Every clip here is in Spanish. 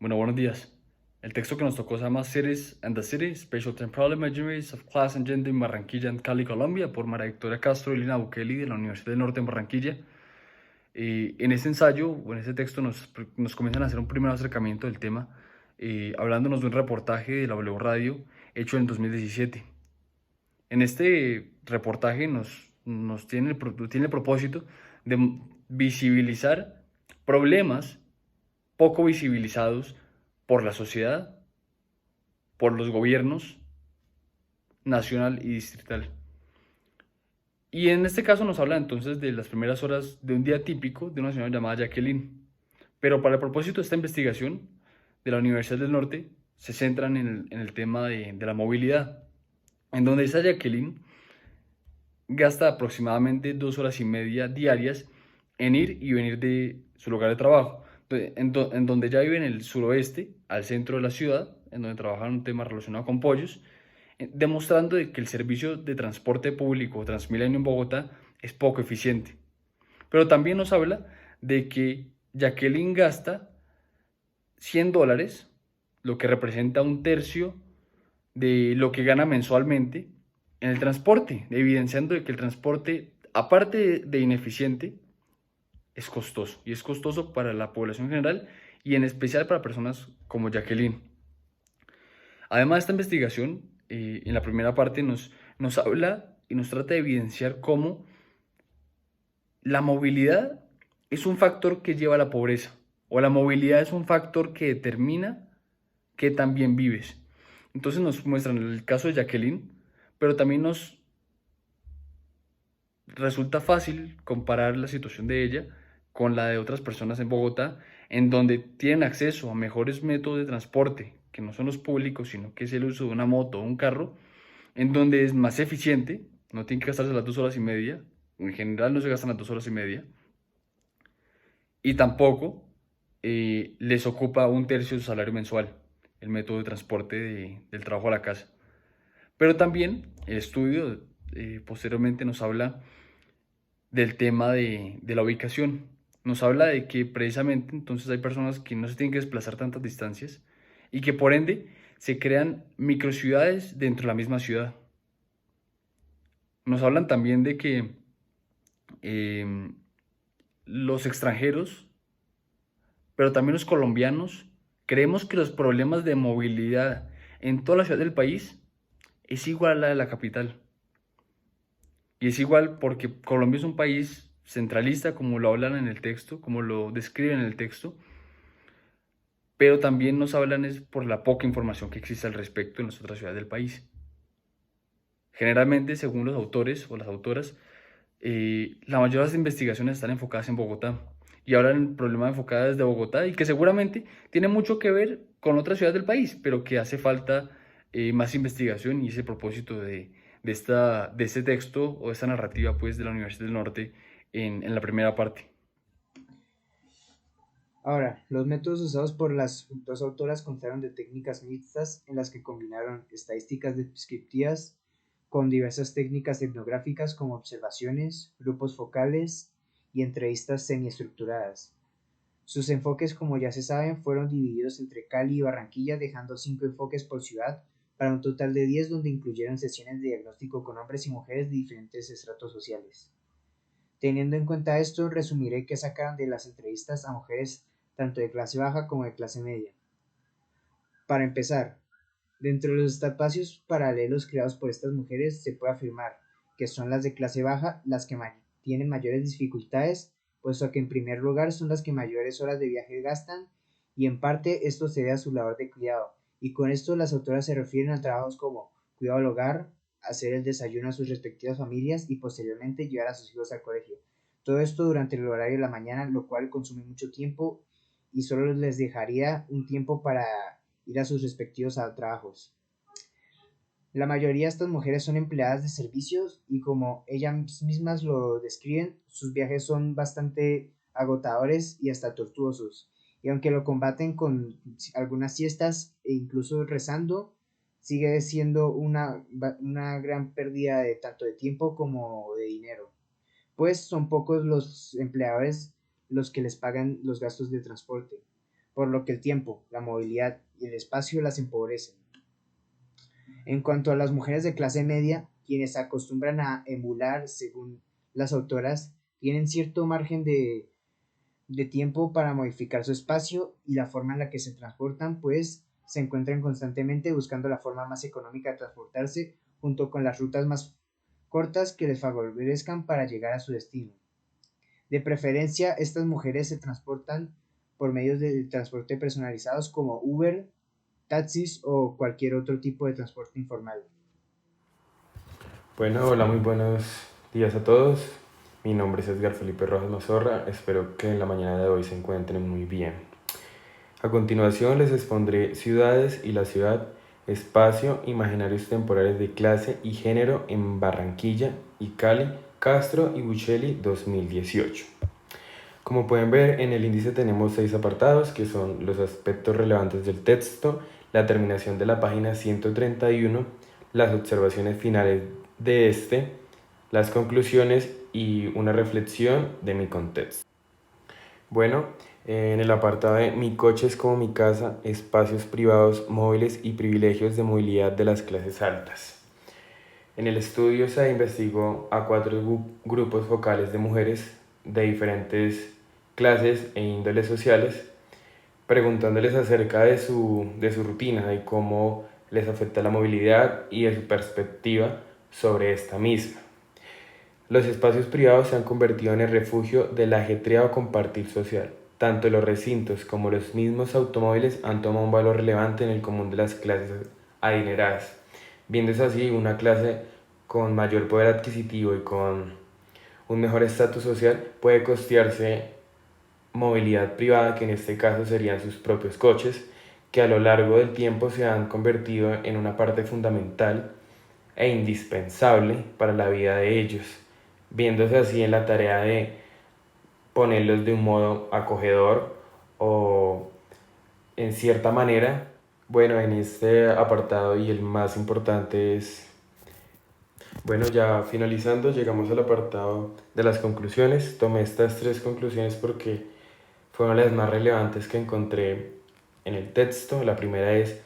Bueno, buenos días. El texto que nos tocó se llama Cities and the City, Special Temporal Imageries of Class and Gender in Barranquilla and Cali, Colombia, por María Victoria Castro y Lina Bukeli de la Universidad del Norte en Barranquilla. En este ensayo, o en este texto, nos comienzan a hacer un primer acercamiento del tema, hablándonos de un reportaje de la W Radio hecho en 2017. En este reportaje tiene el propósito de visibilizar problemas poco visibilizados por la sociedad, por los gobiernos nacional y distrital. Y en este caso nos habla entonces de las primeras horas de un día típico de una señora llamada Jacqueline. Pero para el propósito de esta investigación de la Universidad del Norte se centran en el tema de la movilidad, en donde esa Jacqueline gasta aproximadamente 2 horas y media diarias en ir y venir de su lugar de trabajo, en donde ella vive en el suroeste, al centro de la ciudad, en donde trabaja en un tema relacionado con pollos, demostrando de que el servicio de transporte público Transmilenio en Bogotá es poco eficiente. Pero también nos habla de que Jacqueline gasta $100, lo que representa un tercio de lo que gana mensualmente en el transporte, evidenciando de que el transporte, aparte de ineficiente, es costoso, y es costoso para la población general y en especial para personas como Jacqueline. Además, esta investigación, en la primera parte, nos habla y nos trata de evidenciar cómo la movilidad es un factor que lleva a la pobreza, o la movilidad es un factor que determina qué tan bien vives. Entonces nos muestran el caso de Jacqueline, pero también nos resulta fácil comparar la situación de ella con la de otras personas en Bogotá, en donde tienen acceso a mejores métodos de transporte, que no son los públicos, sino que es el uso de una moto o un carro, en donde es más eficiente, no tienen que gastarse las 2 horas y media, en general no se gastan las 2 horas y media, y tampoco les ocupa un tercio de su salario mensual el método de transporte del trabajo a la casa. Pero también el estudio posteriormente nos habla del tema de la ubicación. Nos habla de que precisamente entonces hay personas que no se tienen que desplazar tantas distancias y que por ende se crean microciudades dentro de la misma ciudad. Nos hablan también de que eh, los extranjeros, pero también los colombianos, creemos que los problemas de movilidad en toda la ciudad del país es igual a la de la capital. Y es igual porque Colombia es un país centralista, como lo hablan en el texto, como lo describen en el texto, pero también nos hablan es por la poca información que existe al respecto en las otras ciudades del país. Generalmente, según los autores o las autoras, la mayoría de las investigaciones están enfocadas en Bogotá y hablan el problema enfocado desde Bogotá y que seguramente tiene mucho que ver con otras ciudades del país, pero que hace falta más investigación y ese propósito de este texto o de esta narrativa pues, de la Universidad del Norte en la primera parte. Ahora, los métodos usados por las dos autoras constaron de técnicas mixtas en las que combinaron estadísticas descriptivas con diversas técnicas etnográficas como observaciones, grupos focales y entrevistas semiestructuradas. Sus enfoques, como ya se sabe, fueron divididos entre Cali y Barranquilla, dejando 5 enfoques por ciudad, para un total de 10 donde incluyeron sesiones de diagnóstico con hombres y mujeres de diferentes estratos sociales. Teniendo en cuenta esto, resumiré qué sacaron de las entrevistas a mujeres tanto de clase baja como de clase media. Para empezar, dentro de los espacios paralelos creados por estas mujeres se puede afirmar que son las de clase baja las que tienen mayores dificultades, puesto que en primer lugar son las que mayores horas de viaje gastan y en parte esto se debe a su labor de cuidado, y con esto las autoras se refieren a trabajos como cuidado del hogar, hacer el desayuno a sus respectivas familias y posteriormente llevar a sus hijos al colegio. Todo esto durante el horario de la mañana, lo cual consume mucho tiempo y solo les dejaría un tiempo para ir a sus respectivos trabajos. La mayoría de estas mujeres son empleadas de servicios y como ellas mismas lo describen, sus viajes son bastante agotadores y hasta tortuosos. Y aunque lo combaten con algunas siestas e incluso rezando, sigue siendo una gran pérdida de tanto de tiempo como de dinero, pues son pocos los empleadores los que les pagan los gastos de transporte. por lo que el tiempo, la movilidad y el espacio las empobrecen. En cuanto a las mujeres de clase media, quienes se acostumbran a emular, según las autoras, tienen cierto margen de tiempo para modificar su espacio y la forma en la que se transportan, pues se encuentran constantemente buscando la forma más económica de transportarse junto con las rutas más cortas que les favorezcan para llegar a su destino. De preferencia, estas mujeres se transportan por medios de transporte personalizados como Uber, taxis o cualquier otro tipo de transporte informal. Bueno, hola, muy buenos días a todos. Mi nombre es Edgar Felipe Rojas Mazorra. Espero que en la mañana de hoy se encuentren muy bien. A continuación les expondré ciudades y la ciudad, espacio, imaginarios temporales de clase y género en Barranquilla y Cali, Castro y Buccelli 2018. Como pueden ver, en el índice tenemos 6 apartados que son los aspectos relevantes del texto, la terminación de la página 131, las observaciones finales de este, las conclusiones y una reflexión de mi contexto. Bueno, en el apartado de Mi coche es como mi casa, espacios privados, móviles y privilegios de movilidad de las clases altas. En el estudio se investigó a 4 grupos focales de mujeres de diferentes clases e índoles sociales, preguntándoles acerca de su rutina, de cómo les afecta la movilidad y de su perspectiva sobre esta misma. Los espacios privados se han convertido en el refugio del ajetreado compartir social. Tanto los recintos como los mismos automóviles han tomado un valor relevante en el común de las clases adineradas, viéndose así una clase con mayor poder adquisitivo y con un mejor estatus social puede costearse movilidad privada, que en este caso serían sus propios coches, que a lo largo del tiempo se han convertido en una parte fundamental e indispensable para la vida de ellos, viéndose así en la tarea de ponerlos de un modo acogedor o en cierta manera. Bueno, en este apartado y el más importante es, bueno, ya finalizando, llegamos al apartado de las conclusiones. Tomé estas 3 conclusiones porque fueron las más relevantes que encontré en el texto. La primera es: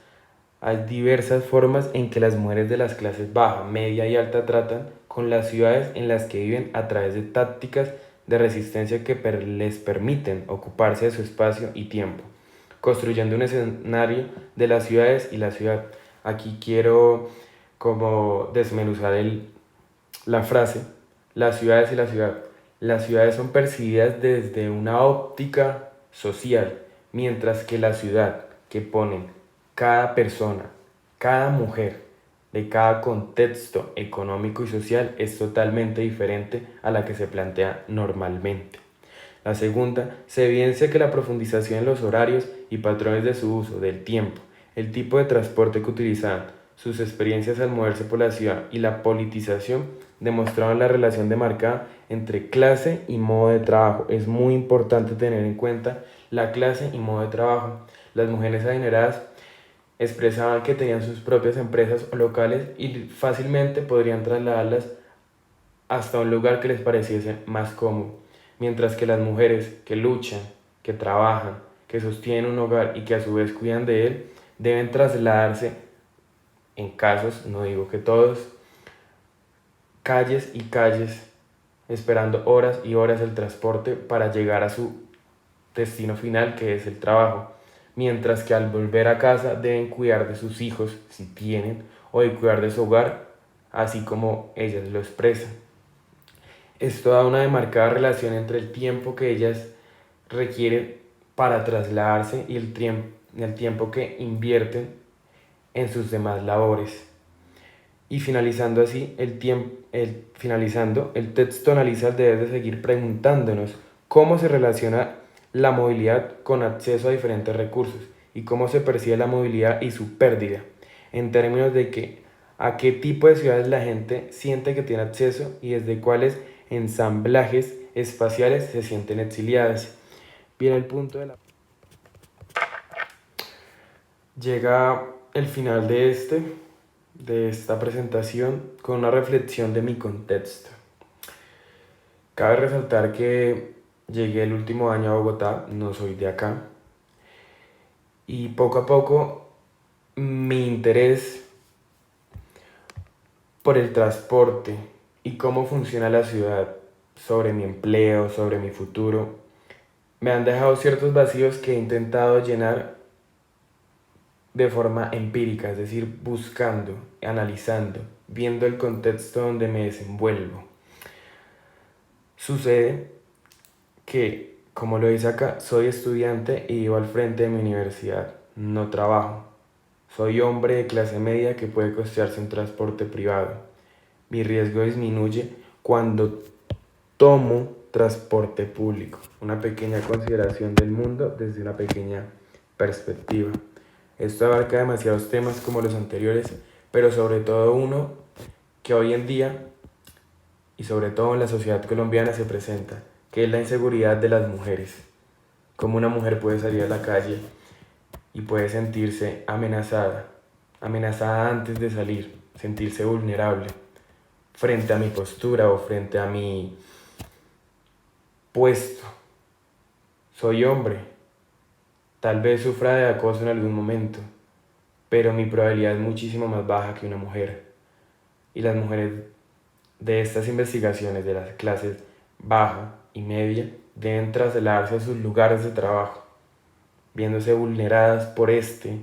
hay diversas formas en que las mujeres de las clases baja, media y alta tratan con las ciudades en las que viven a través de tácticas de resistencia que les permiten ocuparse de su espacio y tiempo, construyendo un escenario de las ciudades y la ciudad. Aquí quiero como desmenuzar la frase, las ciudades y la ciudad. Las ciudades son percibidas desde una óptica social, mientras que la ciudad que ponen cada persona, cada mujer, de cada contexto económico y social es totalmente diferente a la que se plantea normalmente. La segunda, se evidencia que la profundización en los horarios y patrones de su uso, del tiempo, el tipo de transporte que utilizaban, sus experiencias al moverse por la ciudad y la politización demostraban la relación demarcada entre clase y modo de trabajo. Es muy importante tener en cuenta la clase y modo de trabajo. Las mujeres adineradas expresaban que tenían sus propias empresas o locales y fácilmente podrían trasladarlas hasta un lugar que les pareciese más cómodo, mientras que las mujeres que luchan, que trabajan, que sostienen un hogar y que a su vez cuidan de él, deben trasladarse, en casos, no digo que todos, calles y calles, esperando horas y horas el transporte para llegar a su destino final, que es el trabajo, mientras que al volver a casa deben cuidar de sus hijos, si tienen, o de cuidar de su hogar, así como ellas lo expresan. Esto da una demarcada relación entre el tiempo que ellas requieren para trasladarse y el tiempo que invierten en sus demás labores. Y finalizando así, finalizando, el texto analiza el deber de seguir preguntándonos cómo se relaciona la movilidad con acceso a diferentes recursos y cómo se percibe la movilidad y su pérdida, en términos de que a qué tipo de ciudades la gente siente que tiene acceso y desde cuáles ensamblajes espaciales se sienten exiliadas. Viene el punto de la... Llega el final de esta presentación con una reflexión de mi contexto. Cabe resaltar que llegué el último año a Bogotá, no soy de acá, y poco a poco mi interés por el transporte y cómo funciona la ciudad, sobre mi empleo, sobre mi futuro, me han dejado ciertos vacíos que he intentado llenar de forma empírica, es decir, buscando, analizando, viendo el contexto donde me desenvuelvo. Sucede que, como lo dice acá, soy estudiante y vivo al frente de mi universidad, no trabajo. Soy hombre de clase media que puede costearse un transporte privado. Mi riesgo disminuye cuando tomo transporte público, una pequeña consideración del mundo desde una pequeña perspectiva. Esto abarca demasiados temas como los anteriores, pero sobre todo uno que hoy en día y sobre todo en la sociedad colombiana se presenta, que es la inseguridad de las mujeres. Cómo una mujer puede salir a la calle y puede sentirse amenazada, amenazada antes de salir, sentirse vulnerable frente a mi postura o frente a mi puesto. Soy hombre, tal vez sufra de acoso en algún momento, pero mi probabilidad es muchísimo más baja que una mujer. Y las mujeres de estas investigaciones de las clases baja y media deben trasladarse a sus lugares de trabajo, viéndose vulneradas por este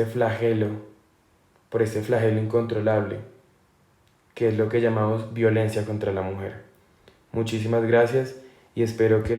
flagelo, por este flagelo incontrolable, que es lo que llamamos violencia contra la mujer. Muchísimas gracias y espero que